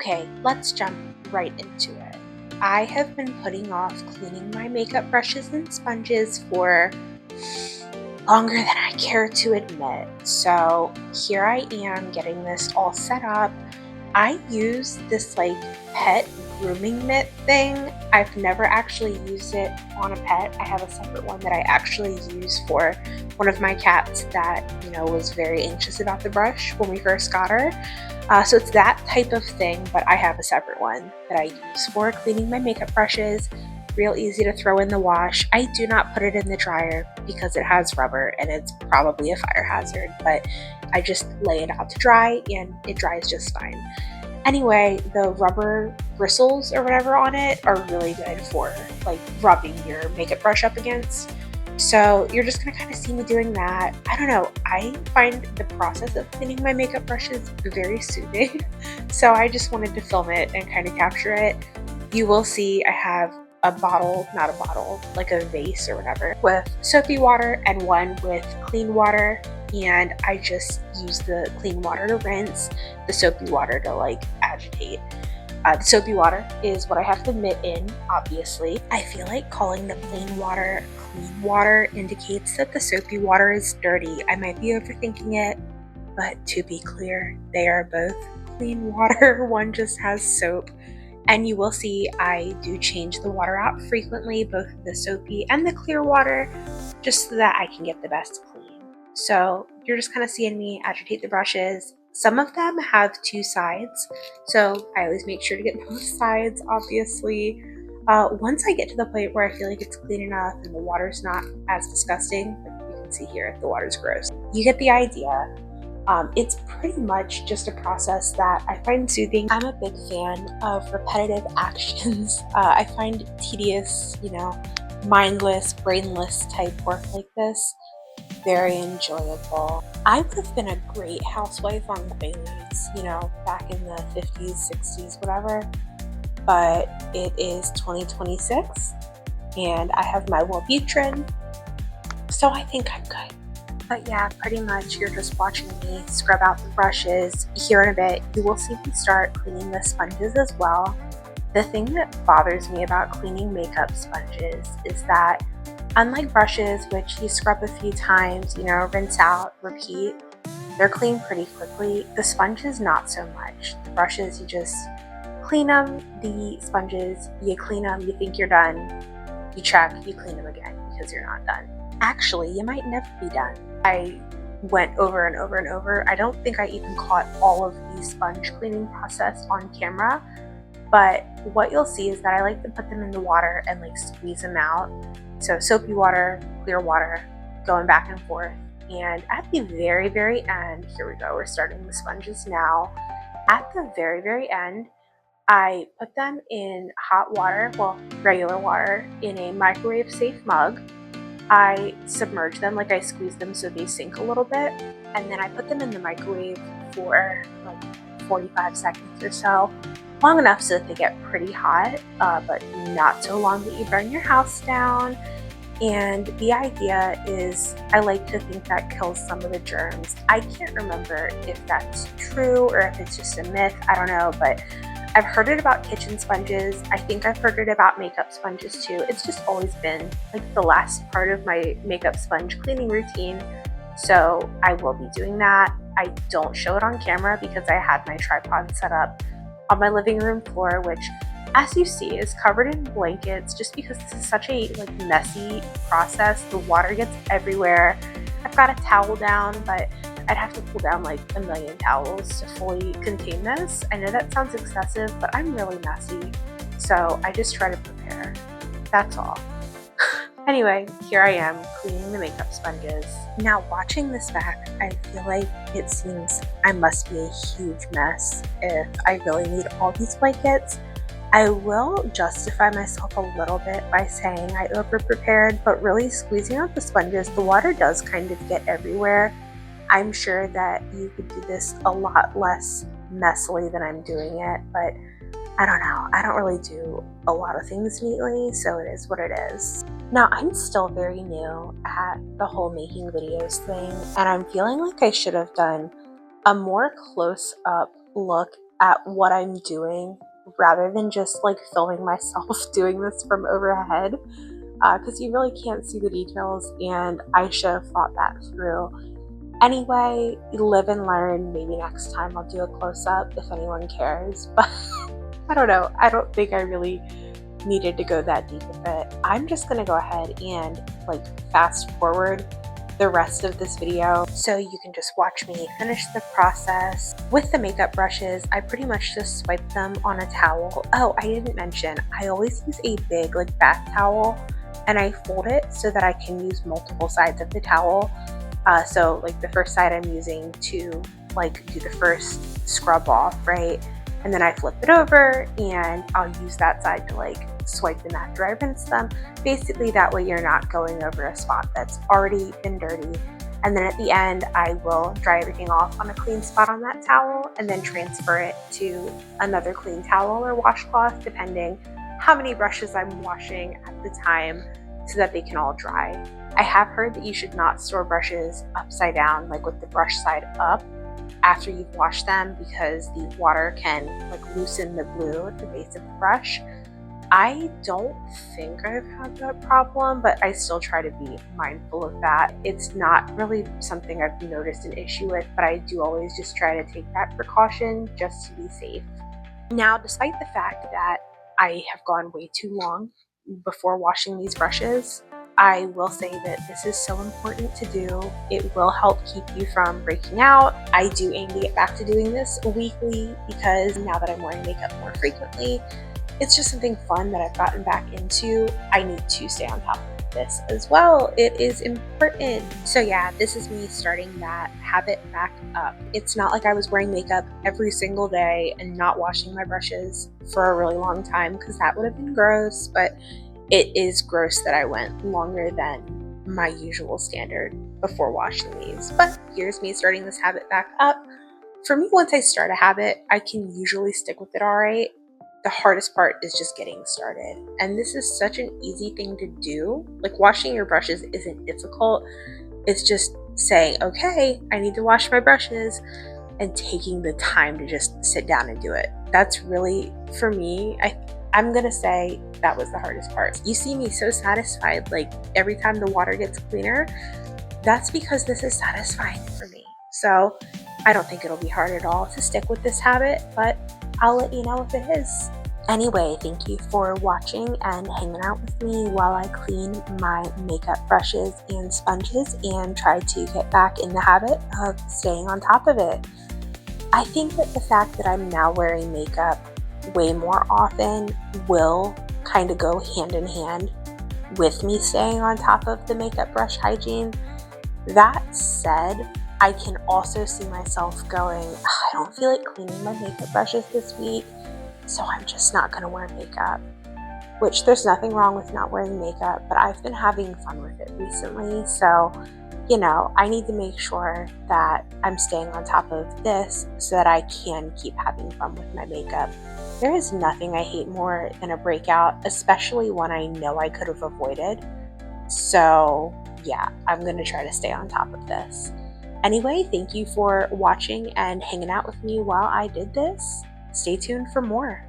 Okay, let's jump right into it. I have been putting off cleaning my makeup brushes and sponges for longer than I care to admit. So here I am getting this all set up. I use this pet grooming mitt thing. I've never actually used it on a pet. I have a separate one that I actually use for one of my cats that, was very anxious about the brush when we first got her. So it's that type of thing, but I have a separate one that I use for cleaning my makeup brushes. Real easy to throw in the wash. I do not put it in the dryer because it has rubber and it's probably a fire hazard, but I just lay it out to dry and it dries just fine. Anyway, the rubber bristles or whatever on it are really good for rubbing your makeup brush up against. So you're just gonna kind of see me doing that. I don't know, I find the process of cleaning my makeup brushes very soothing. So I just wanted to film it and kind of capture it. You will see I have a bottle, not a bottle, like a vase or whatever, with soapy water and one with clean water. And I just use the clean water to rinse, the soapy water to agitate. The soapy water is what I have the mitt in, obviously. I feel like calling the clean water indicates that the soapy water is dirty. I might be overthinking it, but to be clear, they are both clean water. One just has soap. And you will see I do change the water out frequently, both the soapy and the clear water, just so that I can get the best clean. So you're just kind of seeing me agitate the brushes. Some of them have two sides, so I always make sure to get both sides, obviously. Once I get to the point where I feel like it's clean enough and the water's not as disgusting, like you can see here, the water's gross. You get the idea. It's pretty much just a process that I find soothing. I'm a big fan of repetitive actions. I find tedious, mindless, brainless type work like this very enjoyable. I would have been a great housewife on the Baileys, back in the 50s, 60s, whatever. But it is 2026 and I have my Wellbutrin, so I think I'm good. But yeah, pretty much you're just watching me scrub out the brushes. Here in a bit, you will see me start cleaning the sponges as well. The thing that bothers me about cleaning makeup sponges is that unlike brushes, which you scrub a few times, rinse out, repeat, they're clean pretty quickly. The sponges, not so much. The brushes, you just clean them. The sponges, you clean them, you think you're done, you check, you clean them again because you're not done. Actually, you might never be done. I went over and over and over. I don't think I even caught all of the sponge cleaning process on camera, but what you'll see is that I like to put them in the water and squeeze them out. So soapy water, clear water, going back and forth. And at the very, very end, here we go, we're starting the sponges now. At the very, very end, I put them in hot water, well, regular water, in a microwave safe mug. I submerge them, I squeeze them so they sink a little bit, and then I put them in the microwave for 45 seconds or so, long enough so that they get pretty hot, but not so long that you burn your house down. And the idea is, I like to think that kills some of the germs. I can't remember if that's true or if it's just a myth, I don't know, but I've heard it about kitchen sponges. I think I've heard it about makeup sponges too. It's just always been the last part of my makeup sponge cleaning routine. So I will be doing that. I don't show it on camera because I had my tripod set up on my living room floor, which, as you see, is covered in blankets just because this is such a messy process. The water gets everywhere. I've got a towel down, but I'd have to pull down a million towels to fully contain this. I know that sounds excessive, but I'm really messy, so I just try to prepare. That's all. Anyway, here I am cleaning the makeup sponges. Now watching this back, I feel like it seems I must be a huge mess if I really need all these blankets. I will justify myself a little bit by saying I over-prepared, but really squeezing out the sponges, the water does kind of get everywhere. I'm sure that you could do this a lot less messily than I'm doing it, but I don't know. I don't really do a lot of things neatly, so it is what it is. Now, I'm still very new at the whole making videos thing, and I'm feeling like I should have done a more close-up look at what I'm doing rather than just like filming myself doing this from overhead, because you really can't see the details, and I should have thought that through. Anyway, live and learn. Maybe next time I'll do a close-up if anyone cares, but I don't know. I don't think I really needed to go that deep with it. I'm just gonna go ahead and like fast forward the rest of this video so you can just watch me finish the process. With the makeup brushes, I pretty much just swipe them on a towel. Oh, I didn't mention, I always use a big like bath towel, and I fold it so that I can use multiple sides of the towel. So like the first side I'm using to like do the first scrub off, right? And then I flip it over and I'll use that side to like swipe them after I rinse them. Basically that way you're not going over a spot that's already been dirty. And then at the end, I will dry everything off on a clean spot on that towel and then transfer it to another clean towel or washcloth, depending how many brushes I'm washing at the time, so that they can all dry. I have heard that you should not store brushes upside down, like with the brush side up, after you've washed them, because the water can like loosen the glue at the base of the brush. I don't think I've had that problem, but I still try to be mindful of that. It's not really something I've noticed an issue with, but I do always just try to take that precaution just to be safe. Now, despite the fact that I have gone way too long before washing these brushes, I will say that this is so important to do. It will help keep you from breaking out. I do aim to get back to doing this weekly, because now that I'm wearing makeup more frequently, it's just something fun that I've gotten back into. I need to stay on top of this as well. It is important. So yeah, this is me starting that habit back up. It's not like I was wearing makeup every single day and not washing my brushes for a really long time, because that would have been gross, but it is gross that I went longer than my usual standard before washing these. But here's me starting this habit back up. For me, once I start a habit, I can usually stick with it all right. The hardest part is just getting started. And this is such an easy thing to do. Like, washing your brushes isn't difficult. It's just saying, okay, I need to wash my brushes, and taking the time to just sit down and do it. That's really, for me, I'm gonna say that was the hardest part. You see me so satisfied, like every time the water gets cleaner. That's because this is satisfying for me. So I don't think it'll be hard at all to stick with this habit, but I'll let you know if it is. Anyway, thank you for watching and hanging out with me while I clean my makeup brushes and sponges and try to get back in the habit of staying on top of it. I think that the fact that I'm now wearing makeup way more often will kind of go hand in hand with me staying on top of the makeup brush hygiene. That said, I can also see myself going, I don't feel like cleaning my makeup brushes this week, so I'm just not going to wear makeup. Which, there's nothing wrong with not wearing makeup, but I've been having fun with it recently, so you know, I need to make sure that I'm staying on top of this so that I can keep having fun with my makeup. There is nothing I hate more than a breakout, especially one I know I could have avoided. So yeah, I'm going to try to stay on top of this. Anyway, thank you for watching and hanging out with me while I did this. Stay tuned for more.